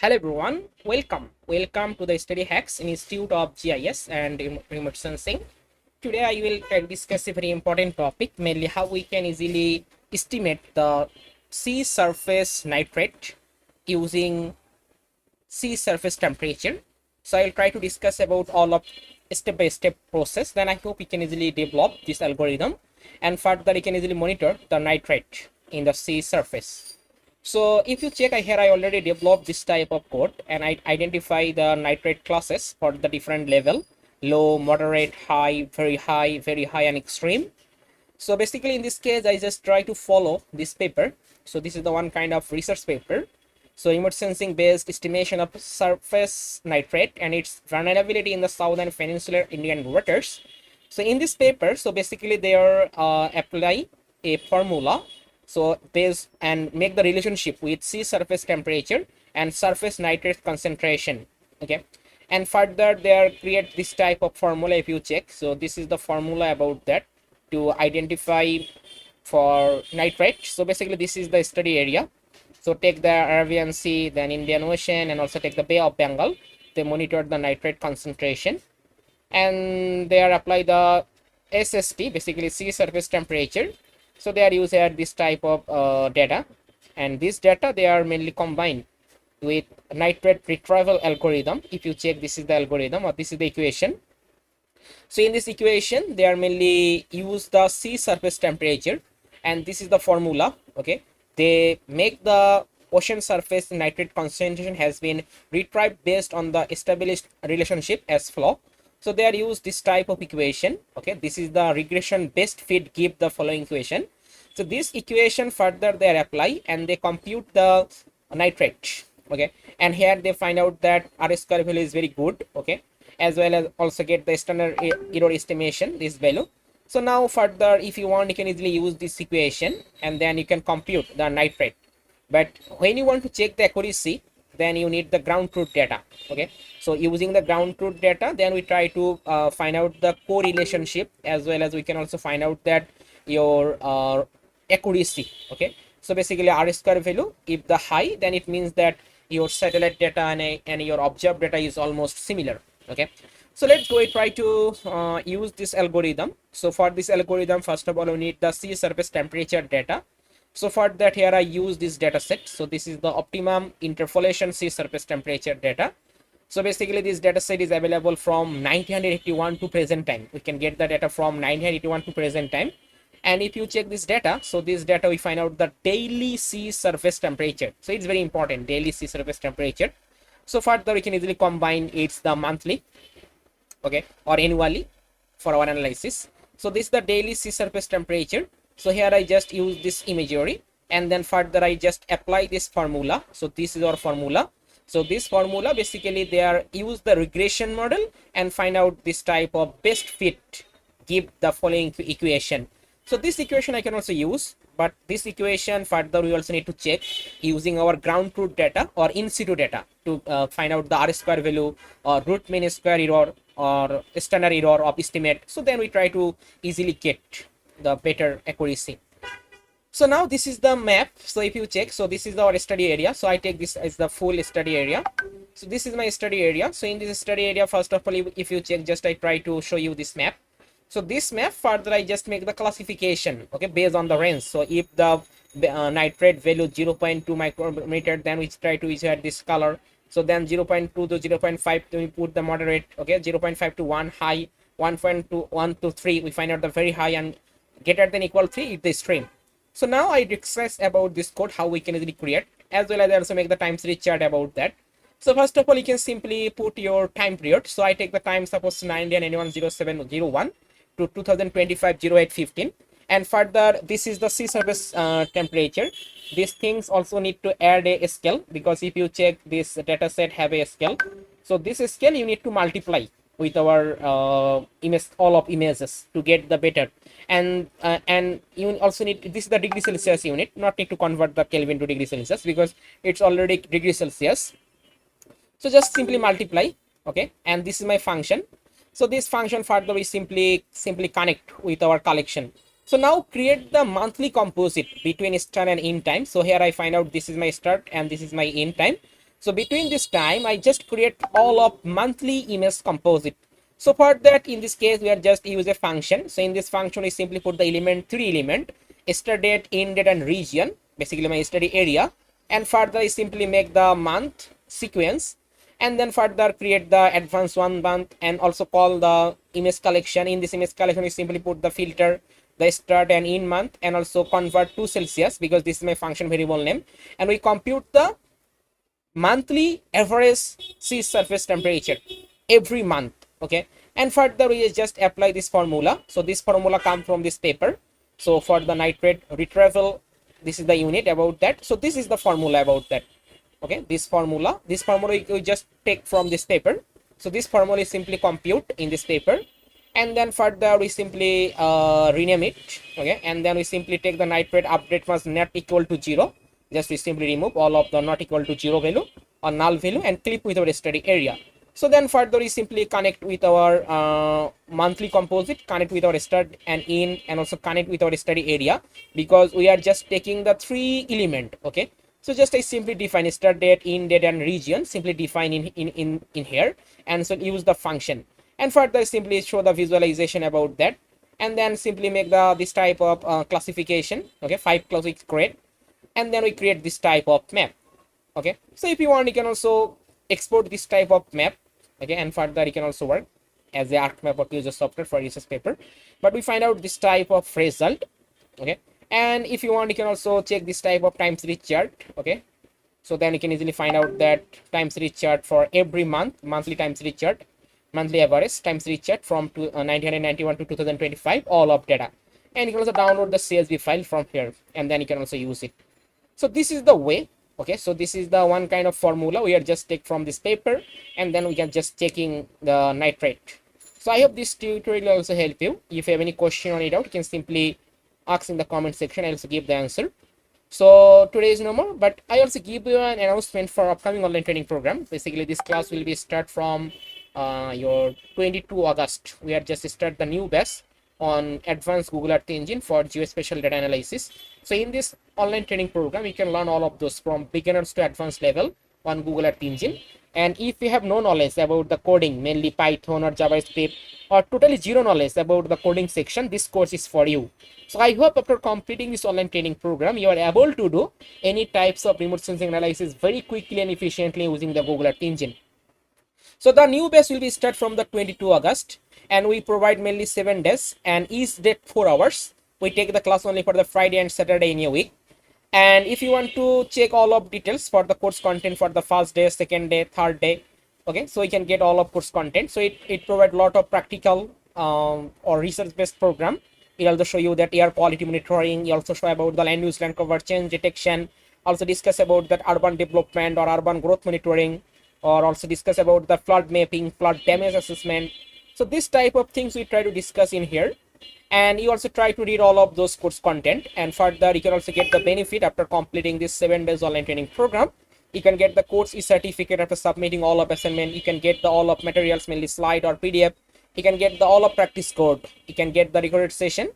Hello everyone, welcome to the Study Hacks Institute of GIS and Remote Sensing. Today I will try to discuss a very important topic, mainly how we can easily estimate the sea surface nitrate using sea surface temperature. So I'll try to discuss about all of step-by-step process. Then I hope we can easily develop this algorithm, and further you can easily monitor the nitrate in the sea surface. So if you check here, I already developed this type of code and I identify the nitrate classes for the different level: low, moderate, high, very high, and extreme. So basically in this case, I just try to follow this paper. So this is the one kind of research paper. So remote sensing based estimation of surface nitrate and its vulnerability in the southern peninsular Indian waters. So in this paper, so basically they are apply a formula, so based and make the relationship with sea surface temperature and surface nitrate concentration. Okay, and further they are create this type of formula. If you check, so this is the formula about that to identify for nitrate. So basically this is the study area. So take the Arabian Sea, then Indian Ocean, and also take the Bay of Bengal. They monitor the nitrate concentration, and they are apply the SST, basically sea surface temperature. So they are using this type of data, and this data they are mainly combined with nitrate retrieval algorithm. If you check, this is the algorithm or this is the equation. So in this equation, they are mainly use the sea surface temperature, and this is the formula. Okay, they make the ocean surface nitrate concentration has been retrieved based on the established relationship as flow. So they are used this type of equation. Okay, this is the regression based fit give the following equation. So this equation further they are apply and they compute the nitrate. Okay, and here they find out that R square value is very good. Okay, as well as also get the standard error estimation, this value. So now further, if you want, you can easily use this equation and then you can compute the nitrate. But when you want to check the accuracy, then you need the ground truth data. Okay, so using the ground truth data, then we try to find out the correlationship, as well as we can also find out that your accuracy. Okay, so basically R square value, if the high, then it means that your satellite data and your observed data is almost similar. Okay, so let's go and try to use this algorithm. So for this algorithm, first of all, we need the sea surface temperature data. So for that, here I use this data set. So this is the optimum interpolation sea surface temperature data. So basically this data set is available from 1981 to present time. We can get the data from 1981 to present time. And if you check this data, so this data we find out the daily sea surface temperature. So it's very important, daily sea surface temperature. So further we can easily combine it's the monthly, okay, or annually for our analysis. So this is the daily sea surface temperature. So here I just use this imagery, and then further I just apply this formula. So this is our formula. So this formula basically they are use the regression model and find out this type of best fit, give the following equation. So this equation I can also use, but this equation further we also need to check using our ground truth data or in situ data to find out the R square value or root mean square error or standard error of estimate. So then we try to easily get the better accuracy. So now this is the map. So if you check, so this is our study area. So I take this as the full study area. So this is my study area. So in this study area, first of all, if you check, just I try to show you this map. So this map further I just make the classification, okay, based on the range. So if the nitrate value 0.2 micrometer, then we try to use this color. So then 0.2 to 0.5 we put the moderate, okay, 0.5 to 1 high, 1.2 1 to 3 we find out the very high, and greater than equal 3 is the extreme. So now I discuss about this code, how we can easily create, as well as I also make the time series chart about that. So first of all, you can simply put your time period. So I take the time, suppose 19910701 to 2025-08-15, and further this is the sea surface temperature. These things also need to add a scale, because if you check this data set have a scale. So this scale you need to multiply with our image, all of images, to get the better. And you also need, this is the degree Celsius unit, not need to convert the Kelvin to degree Celsius because it's already degree Celsius. So just simply multiply, okay, and this is my function. So this function further we simply connect with our collection. So now create the monthly composite between start and end time. So here I find out this is my start and this is my end time. So between this time, I just create all of monthly image composite. So for that, in this case, we are just use a function. So in this function, we simply put the three element, start date, end date, and region, basically my study area. And further, I simply make the month sequence, and then further create the advanced 1 month, and also call the image collection. In this image collection, we simply put the filter, the start and end month, and also convert to Celsius because this is my function variable name, and we compute the monthly average sea surface temperature every month. Okay, and further we just apply this formula. So this formula comes from this paper. So for the nitrate retrieval, this is the unit about that. So this is the formula about that. Okay, this formula we just take from this paper. So this formula is simply compute in this paper, and then further we simply rename it. Okay, and then we simply take the nitrate update was not equal to 0. Just we simply remove all of the not equal to 0 value or null value and click with our study area. So then further we simply connect with our monthly composite, connect with our start and in, and also connect with our study area, because we are just taking the three element. Okay, so just I simply define start date, end date, and region, simply define in here, and so use the function, and further simply show the visualization about that, and then simply make the this type of classification. Okay, 5 classic grade, and then we create this type of map. Okay, so if you want, you can also export this type of map. Okay, and further you can also work as the ArcMap or user software for research paper, but we find out this type of result. Okay, and if you want, you can also check this type of time series chart. Okay, so then you can easily find out that time series chart for every month, monthly time series chart, monthly average time series chart from 1991 to 2025, all of data. And you can also download the CSV file from here, and then you can also use it. So this is the way. Okay, so this is the one kind of formula we are just take from this paper, and then we can just checking the nitrate. So I hope this tutorial will also help you. If you have any question on it out, you can simply ask in the comment section. I'll also give the answer. So today is no more, but I also give you an announcement for upcoming online training program. Basically, this class will be start from your 22 August. We are just start the new batch on advanced Google Earth Engine for geospatial data analysis. So in this online training program, you can learn all of those from beginners to advanced level on Google Earth Engine. And if you have no knowledge about the coding, mainly Python or JavaScript, or totally zero knowledge about the coding section, this course is for you. So I hope after completing this online training program, you are able to do any types of remote sensing analysis very quickly and efficiently using the Google Earth Engine. So the new batch will be start from the 22 August, and we provide mainly 7 days and each day 4 hours. We take the class only for the Friday and Saturday in a week. And if you want to check all of details for the course content for the first day, second day, third day, okay, so you can get all of course content. So it provides a lot of practical or research based program. It also show you that air quality monitoring. It also show about the land use, land cover change detection. Also discuss about that urban development or urban growth monitoring, or also discuss about the flood mapping, flood damage assessment. So this type of things we try to discuss in here. And you also try to read all of those course content, and further you can also get the benefit after completing this 7 days online training program. You can get the course e-certificate after submitting all of assignment. You can get the all of materials, mainly slide or PDF. You can get the all of practice code. You can get the recorded session,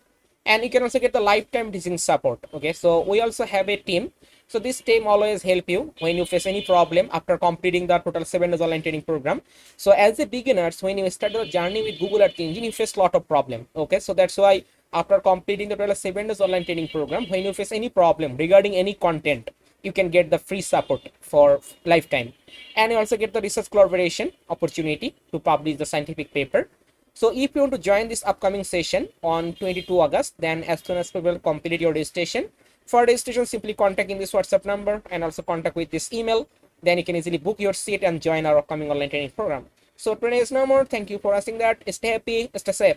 and you can also get the lifetime teaching support. Okay, so we also have a team. So this team always help you when you face any problem after completing the total 7 days online training program. So as a beginners, when you start the journey with Google Earth Engine, you face a lot of problem. Okay, so that's why after completing the total 7 days online training program, when you face any problem regarding any content, you can get the free support for lifetime, and you also get the research collaboration opportunity to publish the scientific paper. So if you want to join this upcoming session on 22 August, then as soon as possible complete your registration. For registration, simply contact in this WhatsApp number and also contact with this email. Then you can easily book your seat and join our upcoming online training program. So today is no more. Thank you for asking that. Stay happy, stay safe.